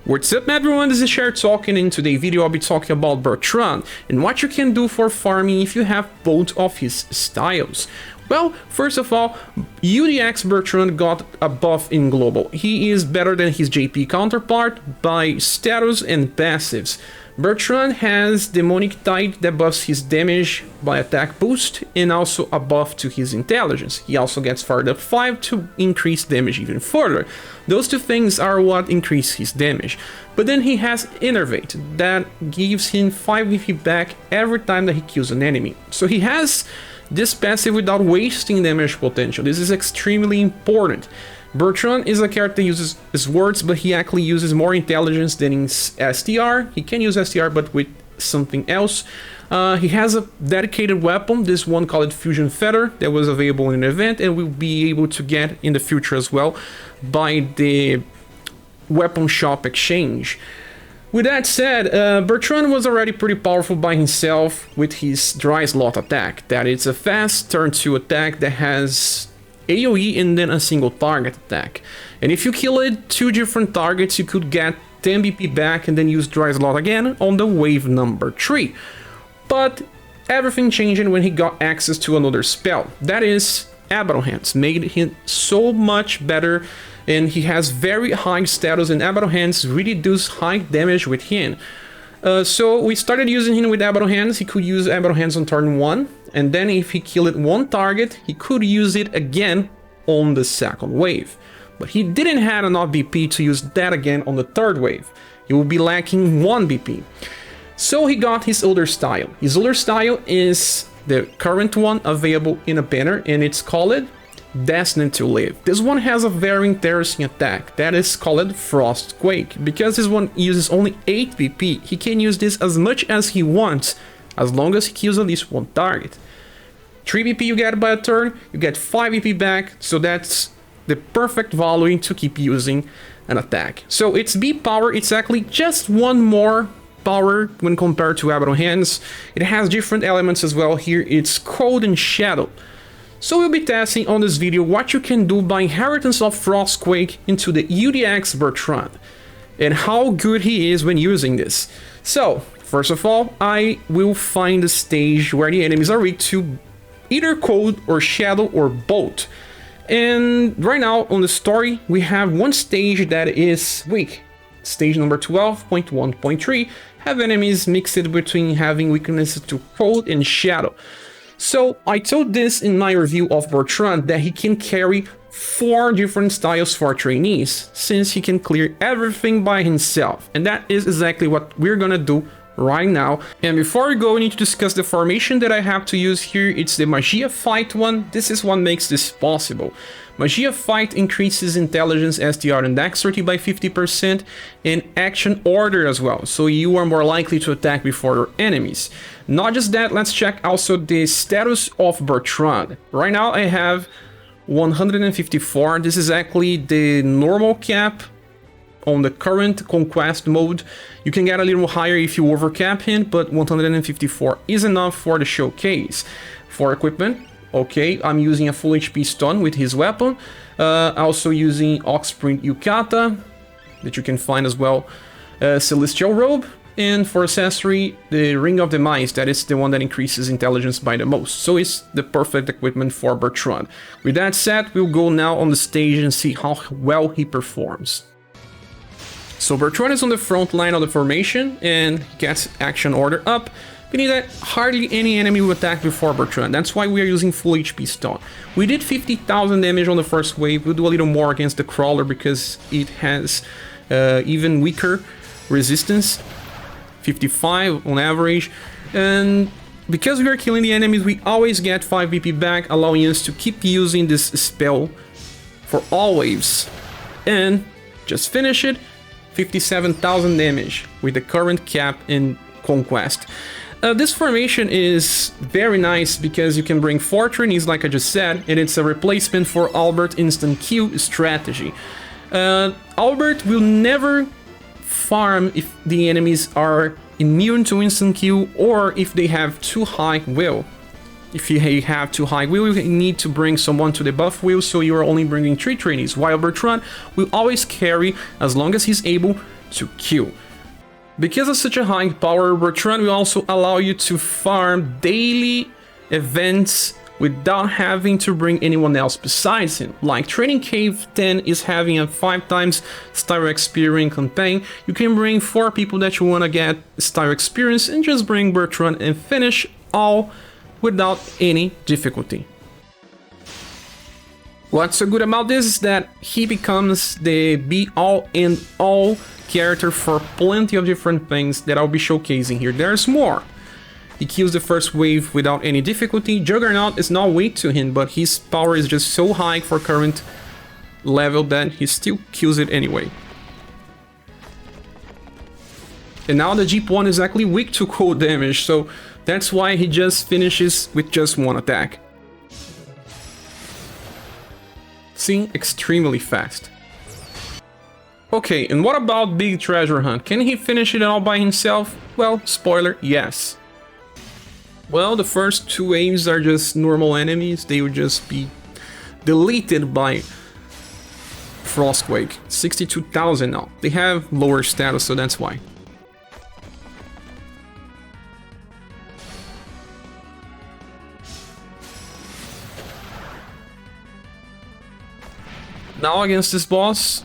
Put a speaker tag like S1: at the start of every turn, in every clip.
S1: What's up everyone, this is Cher talking, and in today's video I'll be talking about Bertrand and what you can do for farming if you have both of his styles. Well, first of all, UDX Bertrand got a buff in global. He is better than his JP counterpart by status and passives. Bertrand has Demonic Tide that buffs his damage by attack boost and also a buff to his intelligence. He also gets fired up 5 to increase damage even further. Those two things are what increase his damage. But then he has Innervate that gives him 5 VP back every time that he kills an enemy. So he has this passive without wasting damage potential. This is extremely important. Bertrand is a character that uses swords, but he actually uses more intelligence than in STR. He can use STR, but with something else. He has a dedicated weapon, this one called Fusion Feather, that was available in an event and will be able to get in the future as well by the weapon shop exchange. With that said, Bertrand was already pretty powerful by himself with his Dry Slot attack. That it's a fast turn 2 attack that has AoE and then a single target attack. And if you kill it 2 different targets, you could get 10 BP back and then use Dry Slot again on the wave number 3. But everything changed when he got access to another spell. That is Abaddon Hands, made him so much better, and he has very high status, and Abaddon Hands really does high damage with him. So we started using him with Abaddon Hands. He could use Abaddon Hands on turn 1, and then if he killed one target, he could use it again on the second wave. But he didn't have enough BP to use that again on the third wave. He will be lacking 1 BP. So he got his older style. His older style is the current one available in a banner, and it's called Destined to Live. This one has a very interesting attack that is called Frost Quake. Because this one uses only 8 BP, he can use this as much as he wants, as long as he kills at least one target. 3 BP you get by a turn, you get 5 BP back, so that's the perfect value to keep using an attack. So its B power, it's actually just one more power when compared to Abaddon Hands. It has different elements as well. Here it's Cold and Shadow. So we'll be testing on this video what you can do by inheritance of Frostquake into the UDX Bertrand and how good he is when using this. So first of all, I will find a stage where the enemies are weak to either Cold or Shadow or both. And right now on the story we have one stage that is weak. Stage number 12.1.3 have enemies mixed between having weaknesses to Cold and Shadow. So I told this in my review of Bertrand that he can carry 4 different styles for trainees, since he can clear everything by himself, and that is exactly what we're gonna do right now. And before we go, we need to discuss the formation that I have to use here. It's the Magia Fight one. This is what makes this possible. Magia Fight increases intelligence, STR, and dexterity by 50%, and action order as well, so you are more likely to attack before your enemies. Not just that, let's check also the status of Bertrand. Right now I have 154. This is actually the normal cap on the current conquest mode. You can get a little higher if you overcap him, but 154 is enough for the showcase. For equipment, okay, I'm using a full HP stun with his weapon, also using Oxprint Yukata, that you can find as well, Celestial Robe, and for accessory, the Ring of Demise, that is the one that increases intelligence by the most, so it's the perfect equipment for Bertrand. With that said, we'll go now on the stage and see how well he performs. So Bertrand is on the front line of the formation and gets action order up, meaning that hardly any enemy will attack before Bertrand. That's why we are using full HP stun. We did 50,000 damage on the first wave. We'll do a little more against the Crawler because it has even weaker resistance, 55 on average. And because we are killing the enemies, we always get 5 BP back, allowing us to keep using this spell for all waves. And just finish it, 57,000 damage with the current cap in Conquest. This formation is very nice because you can bring 4 trainees like I just said, and it's a replacement for Albert instant Q strategy. Albert will never farm if the enemies are immune to instant Q or if they have too high will. if you have too high wheel, you need to bring someone to the buff wheel, so you are only bringing 3 trainees, while Bertrand will always carry as long as he's able to kill. Because of such a high power, Bertrand will also allow you to farm daily events without having to bring anyone else besides him. Like Training Cave 10 is having a 5 times Styro experience campaign, you can bring 4 people that you want to get Styro experience and just bring Bertrand and finish all without any difficulty. What's so good about this is that he becomes the be-all and all character for plenty of different things that I'll be showcasing here. There's more. He kills the first wave without any difficulty. Juggernaut is not weak to him, but his power is just so high for current level that he still kills it anyway. And now the Jeep 1 is actually weak to cold damage, so that's why he just finishes with just 1 attack. See, extremely fast. Okay, and what about Big Treasure Hunt? Can he finish it all by himself? Well, spoiler, yes. Well, the first 2 waves are just normal enemies. They would just be deleted by Frostquake. 62,000 now. They have lower status, so that's why. Now against this boss,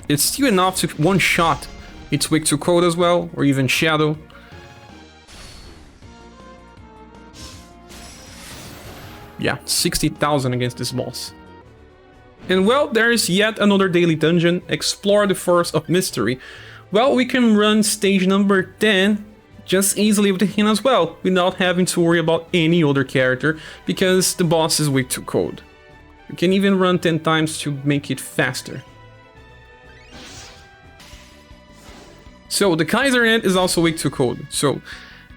S1: it's still enough to one-shot. It's weak to cold as well, or even shadow. Yeah, 60,000 against this boss. And well, there is yet another daily dungeon, Explore the Forest of Mystery. Well, we can run stage number 10 just easily with him as well, without having to worry about any other character, because the boss is weak to cold. You can even run 10 times to make it faster. So the Kaiser Ant is also weak to cold, so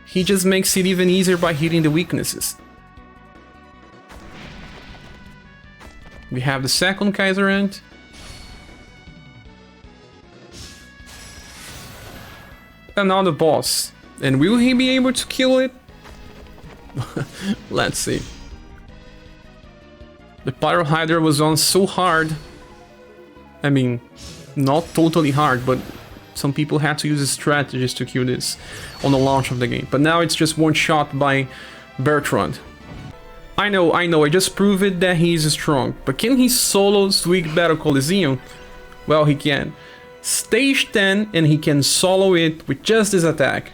S1: he just makes it even easier by hitting the weaknesses. We have the second Kaiser Ant. And now the boss. And will he be able to kill it? Let's see. The Pyro Hydra was on so hard. I mean, not totally hard, but some people had to use strategies to kill this on the launch of the game. But now it's just one shot by Bertrand. I know, I just proved it that he is strong. But can he solo Swig Battle Coliseum? Well, he can. Stage 10 and he can solo it with just this attack.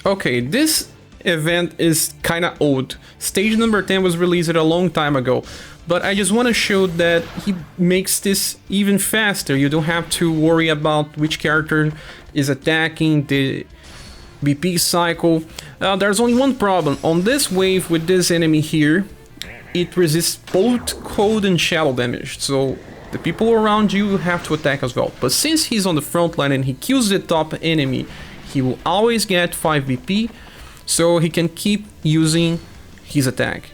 S1: Okay, this event is kinda old. Stage number 10 was released a long time ago. But I just want to show that he makes this even faster. You don't have to worry about which character is attacking, the BP cycle. There's only one problem. On this wave with this enemy here, it resists both cold and shadow damage. So the people around you have to attack as well. But since he's on the front line and he kills the top enemy, he will always get 5 BP. So he can keep using his attack.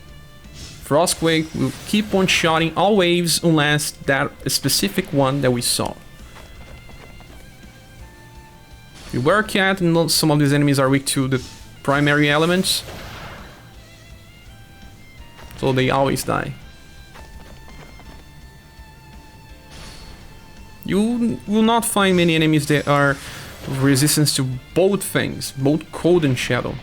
S1: Frostquake will keep on shotting all waves unless that specific one that we saw. Beware Cat, and some of these enemies are weak to the primary elements, so they always die. You will not find many enemies that are resistance to both things, both cold and shadow.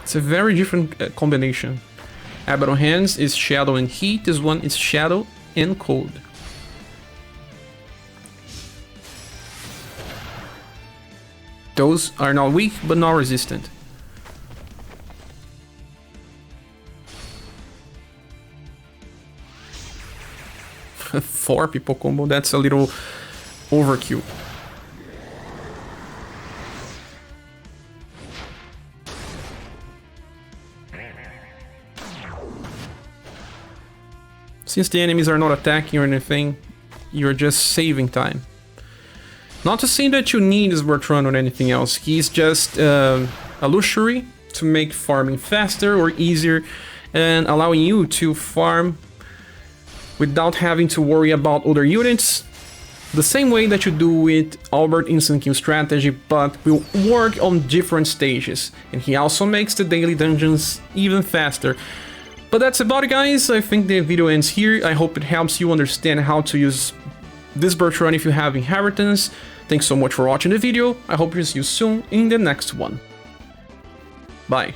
S1: It's a very different combination. Abaddon Hands is shadow and heat, this one is shadow and cold. Those are not weak, but not resistant. Four people combo, that's a little overkill. Since the enemies are not attacking or anything, you're just saving time. Not to say that you need this Bertrand or anything else, he's just a luxury to make farming faster or easier and allowing you to farm without having to worry about other units the same way that you do with Albert instant kill strategy, but will work on different stages, and he also makes the daily dungeons even faster. But that's about it, guys. I think the video ends here. I hope it helps you understand how to use this Bertrand if you have inheritance. Thanks so much for watching the video. I hope to see you soon in the next one. Bye.